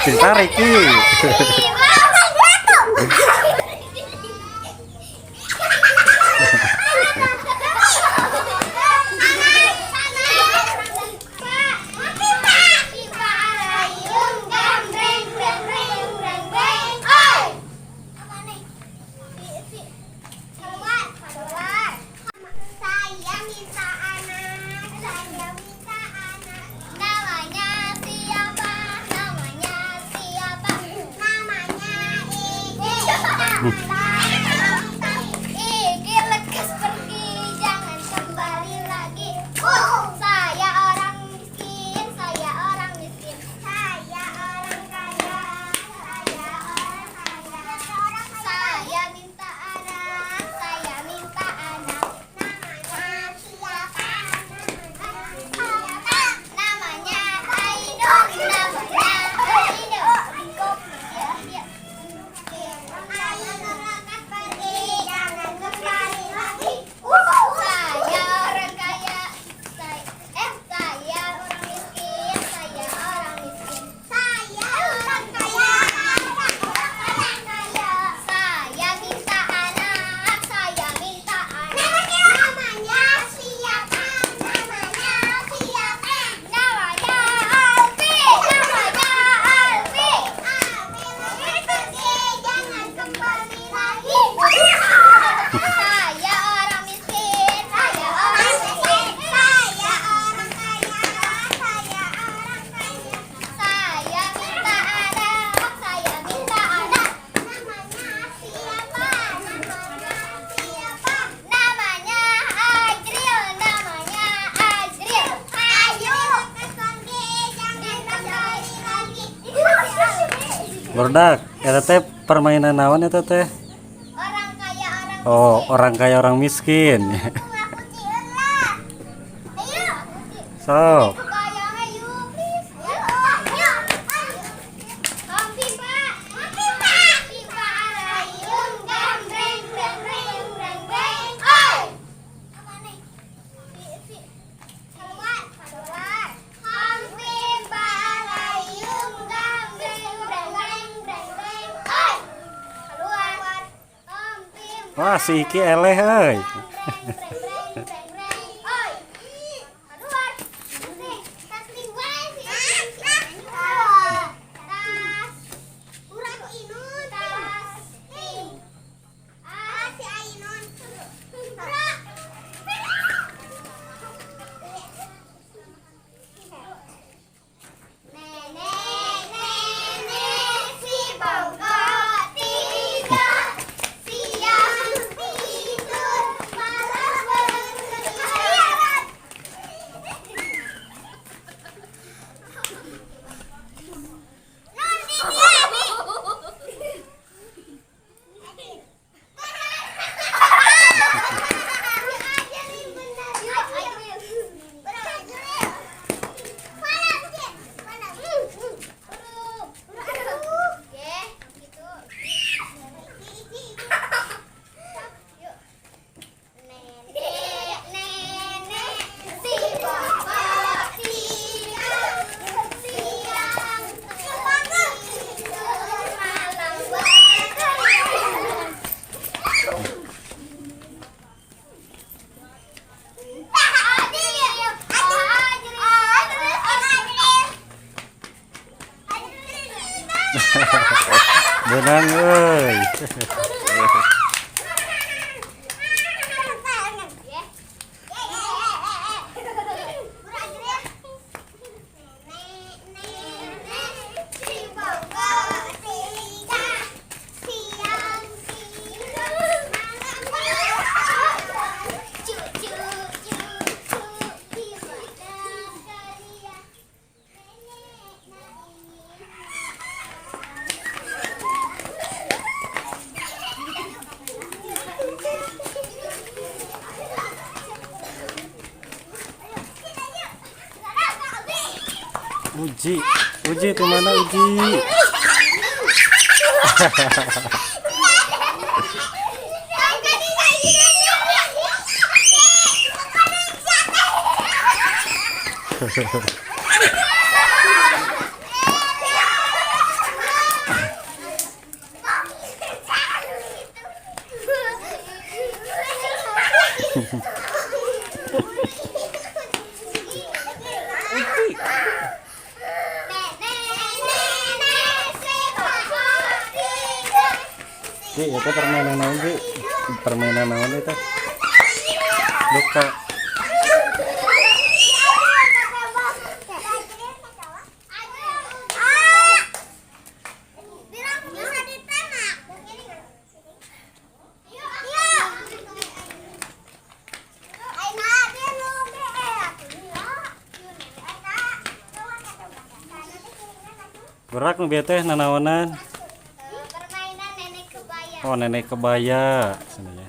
Cinta Ricky. Iki lekas pergi, jangan kembali lagi. Saya orang miskin, saya orang miskin. Saya orang kaya, saya orang kaya. Saya minta anak, saya minta anak. Namanya siapa? Namanya Ainun, namanya Ainun. Saya orang kaya, saya orang miskin, saya orang miskin. Saya orang kaya, saya minta anak, saya minta anak. Namanya siapa? Namanya siapa? Namanya Alfi, namanya Alfi. Alfi pergi, jangan kembali lagi. Saya orang miskin, saya orang miskin. Saya orang kaya, saya orang kaya. Saya minta anak, saya minta anak. Namanya siapa? Namanya siapa? Namanya Ajril, namanya Ajril. Ayo, pergi, jangan kembali lagi. Berdak, eta teh permainan naon eta teh? Orang kaya, orang Oh, orang kaya orang miskin. ngaputi heula. Ayo. Sok. Kaya ayo, please. Ayo. Kopi, Pak. Kopi, Pak. Pipa alayung, gambreng, breng, breng, breng, breng. Oi. Apa nih? Keluar, keluar. Kopi, Pak alayung, gambreng, breng, breng, breng, breng. Oi. Keluar. Kopi, Wah, si Iki eleh euy. Benang euy. Uji, Uji itu mana Uji? Ki, itu permainan naon Ki? Permainan naon itu? Luka. Berak nu bieu teh nanaonan. Permainan nenek kebaya. Oh, nenek kebaya. Sini ya.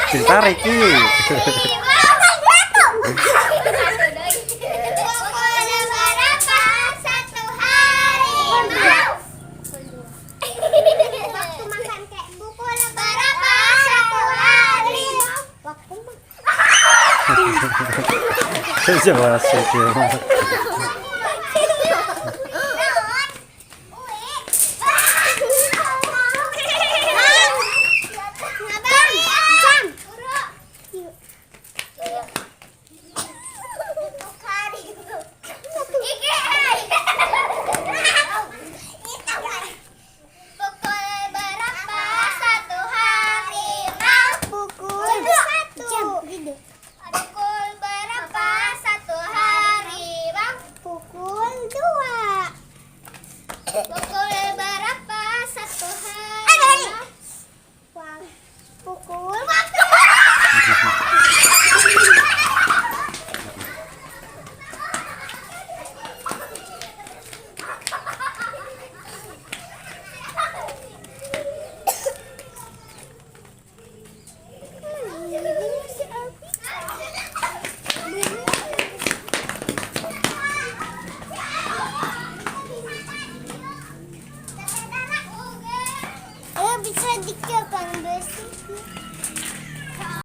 Cinta Ricky. Jelas itu. sedikit kan